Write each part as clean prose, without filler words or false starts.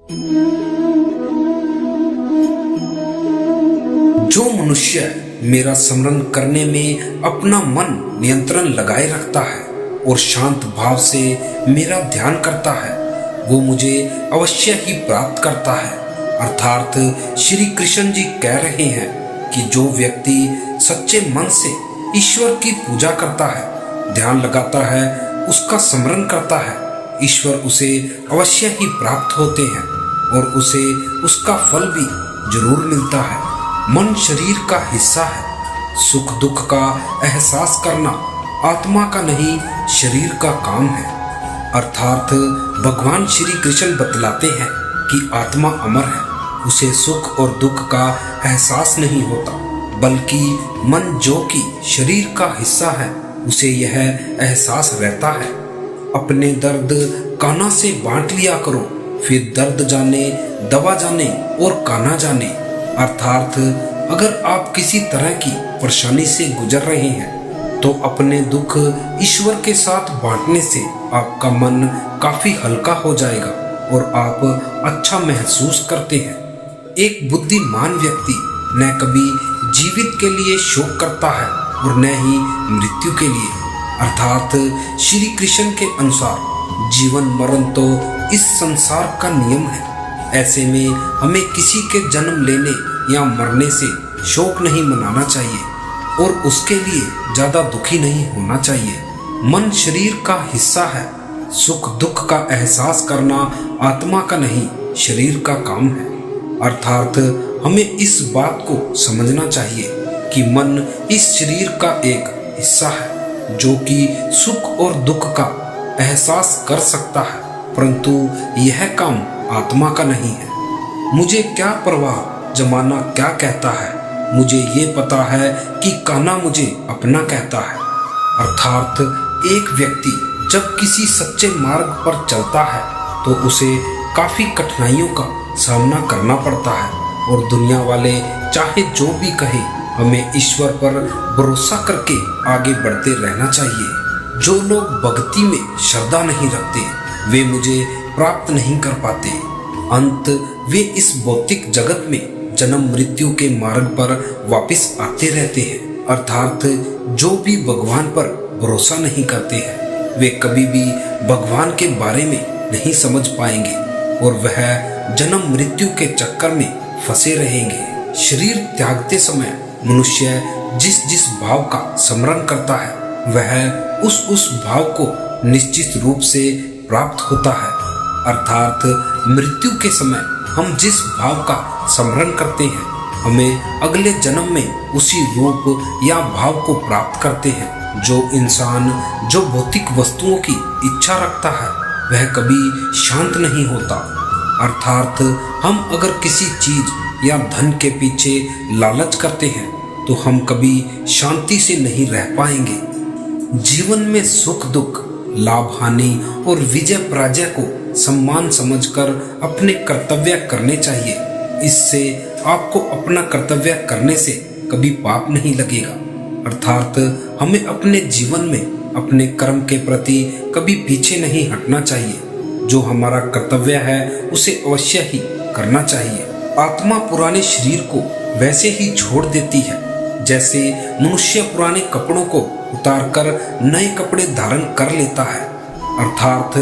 जो मनुष्य मेरा स्मरण करने में अपना मन नियंत्रण लगाए रखता है और शांत भाव से मेरा ध्यान करता है, वो मुझे अवश्य ही प्राप्त करता है। अर्थात श्री कृष्ण जी कह रहे हैं कि जो व्यक्ति सच्चे मन से ईश्वर की पूजा करता है, ध्यान लगाता है, उसका स्मरण करता है, ईश्वर उसे अवश्य ही प्राप्त होते हैं और उसे उसका फल भी जरूर मिलता है। मन शरीर का हिस्सा है। सुख दुख का एहसास करना आत्मा का नहीं, शरीर का काम है। अर्थात भगवान श्री कृष्ण बतलाते हैं कि आत्मा अमर है, उसे सुख और दुख का एहसास नहीं होता, बल्कि मन जो कि शरीर का हिस्सा है, उसे यह एहसास रहता है। अपने दर्द कान्हा से बांट लिया करो, फिर दर्द जाने, दवा जाने और कान्हा जाने। अर्थात अगर आप किसी तरह की परेशानी से गुजर रहे हैं तो अपने दुख ईश्वर के साथ बांटने से आपका मन काफी हल्का हो जाएगा और आप अच्छा महसूस करते हैं। एक बुद्धिमान व्यक्ति न कभी जीवित के लिए शोक करता है और न ही मृत्यु के लिए। अर्थात श्री कृष्ण के अनुसार जीवन मरण तो इस संसार का नियम है। ऐसे में हमें किसी के जन्म लेने या मरने से शोक नहीं मनाना चाहिए और उसके लिए ज्यादा दुखी नहीं होना चाहिए। मन शरीर का हिस्सा है। सुख दुख का एहसास करना आत्मा का नहीं, शरीर का काम है। अर्थात हमें इस बात को समझना चाहिए कि मन इस शरीर का एक हिस्सा है जो कि सुख और दुख का एहसास कर सकता है, परंतु यह काम आत्मा का नहीं है। मुझे क्या परवाह जमाना क्या कहता है, मुझे ये पता है कि कान्हा मुझे अपना कहता है। अर्थात एक व्यक्ति जब किसी सच्चे मार्ग पर चलता है तो उसे काफी कठिनाइयों का सामना करना पड़ता है और दुनिया वाले चाहे जो भी कहे, हमें ईश्वर पर भरोसा करके आगे बढ़ते रहना चाहिए। जो लोग भक्ति में श्रद्धा नहीं रखते वे मुझे प्राप्त नहीं कर पाते। अंत वे इस भौतिक जगत में जन्म मृत्यु के मार्ग पर वापस आते रहते हैं। अर्थात जो भी भगवान पर भरोसा नहीं करते हैं वे कभी भी भगवान के बारे में नहीं समझ पाएंगे और वह जन्म मृत्यु के चक्कर में फंसे रहेंगे। शरीर त्यागते समय मनुष्य जिस जिस भाव का स्मरण करता है वह उस भाव को निश्चित रूप से प्राप्त होता है। अर्थात मृत्यु के समय हम जिस भाव का स्मरण करते हैं हमें अगले जन्म में उसी रूप या भाव को प्राप्त करते हैं। जो इंसान जो भौतिक वस्तुओं की इच्छा रखता है वह कभी शांत नहीं होता। अर्थात हम अगर किसी चीज या धन के पीछे लालच करते हैं तो हम कभी शांति से नहीं रह पाएंगे। जीवन में सुख दुख, लाभ हानि और विजय पराजय को सम्मान समझकर अपने कर्तव्य करने चाहिए। इससे आपको अपना कर्तव्य करने से कभी पाप नहीं लगेगा। अर्थात हमें अपने जीवन में अपने कर्म के प्रति कभी पीछे नहीं हटना चाहिए। जो हमारा कर्तव्य है उसे अवश्य ही करना चाहिए। आत्मा पुराने शरीर को वैसे ही छोड़ देती है जैसे मनुष्य पुराने कपड़ों को उतारकर नए कपड़े धारण कर लेता है। अर्थात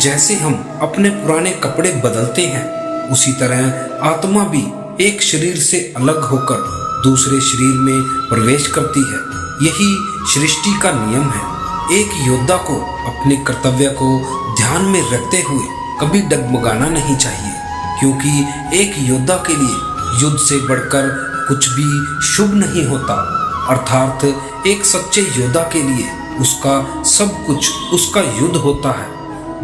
जैसे हम अपने पुराने कपड़े बदलते हैं उसी तरह आत्मा भी एक शरीर से अलग होकर दूसरे शरीर में प्रवेश करती है। यही सृष्टि का नियम है। एक योद्धा को अपने कर्तव्य को ध्यान में रखते हुए कभी डगमगाना नहीं चाहिए, क्योंकि एक योद्धा के लिए युद्ध से बढ़कर कुछ भी शुभ नहीं होता। अर्थात एक सच्चे योद्धा के लिए उसका सब कुछ उसका युद्ध होता है,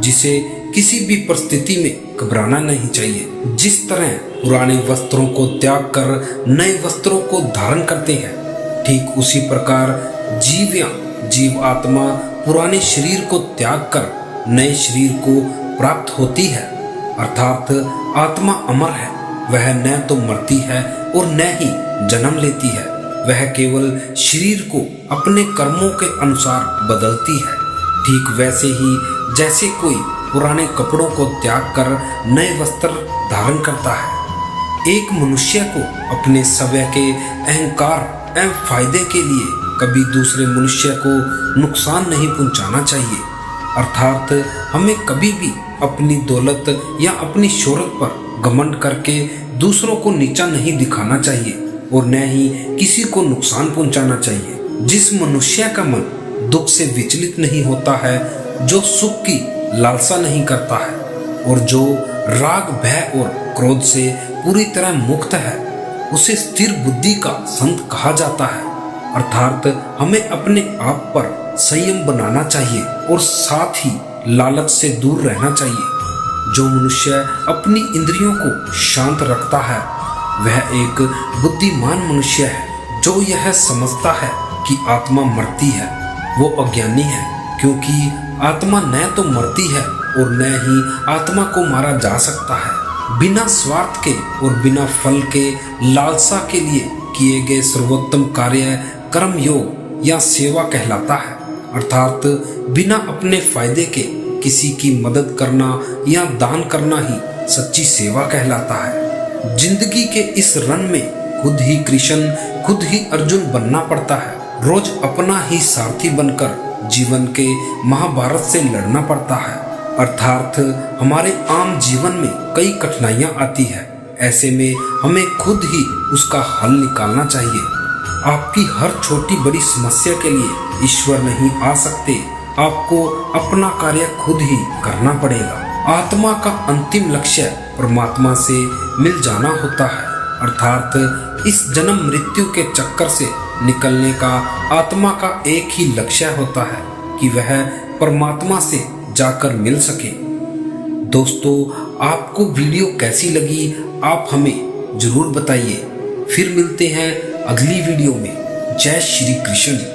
जिसे किसी भी परिस्थिति में घबराना नहीं चाहिए। जिस तरह पुराने वस्त्रों को त्याग कर नए वस्त्रों को धारण करते हैं, ठीक उसी प्रकार जीव या जीव आत्मा पुराने शरीर को त्याग कर नए शरीर को प्राप्त होती है। अर्थात आत्मा अमर है, वह न तो मरती है और न ही जन्म लेती है। वह केवल शरीर को अपने कर्मों के अनुसार बदलती है। ठीक वैसे ही जैसे कोई पुराने कपड़ों को त्याग कर नए वस्त्र धारण करता है। एक मनुष्य को अपने स्वयं के अहंकार एवं फायदे के लिए कभी दूसरे मनुष्य को नुकसान नहीं पहुंचाना चाहिए। अर्थात हमें कभी भी अपनी दौलत या अपनी शोहरत पर घमंड करके दूसरों को नीचा नहीं दिखाना चाहिए और न ही किसी को नुकसान पहुंचाना चाहिए। जिस मनुष्य का मन दुख से विचलित नहीं होता है, जो सुख की लालसा नहीं करता है और जो राग भय और क्रोध से पूरी तरह मुक्त है, उसे स्थिर बुद्धि का संत कहा जाता है। अर्थात हमें अपने आप पर संयम बनाना चाहिए और साथ ही लालच से दूर रहना चाहिए। जो मनुष्य अपनी इंद्रियों को शांत रखता है वह एक बुद्धिमान मनुष्य है। जो यह समझता है कि आत्मा मरती है वो अज्ञानी है, क्योंकि आत्मा न तो मरती है और न ही आत्मा को मारा जा सकता है। बिना स्वार्थ के और बिना फल के लालसा के लिए किए गए सर्वोत्तम कार्य कर्म योग या सेवा कहलाता है। अर्थात बिना अपने फायदे के किसी की मदद करना या दान करना ही सच्ची सेवा कहलाता है। जिंदगी के इस रन में खुद ही कृष्ण खुद ही अर्जुन बनना पड़ता है। रोज अपना ही सारथी बनकर जीवन के महाभारत से लड़ना पड़ता है। अर्थात हमारे आम जीवन में कई कठिनाइयां आती है, ऐसे में हमें खुद ही उसका हल निकालना चाहिए। आपकी हर छोटी बड़ी समस्या के लिए ईश्वर नहीं आ सकते, आपको अपना कार्य खुद ही करना पड़ेगा। आत्मा का अंतिम लक्ष्य परमात्मा से मिल जाना होता है। अर्थात इस जन्म मृत्यु के चक्कर से निकलने का आत्मा का एक ही लक्ष्य होता है कि वह परमात्मा से जाकर मिल सके। दोस्तों, आपको वीडियो कैसी लगी आप हमें जरूर बताइए। फिर मिलते हैं अगली वीडियो में। जय श्री कृष्ण।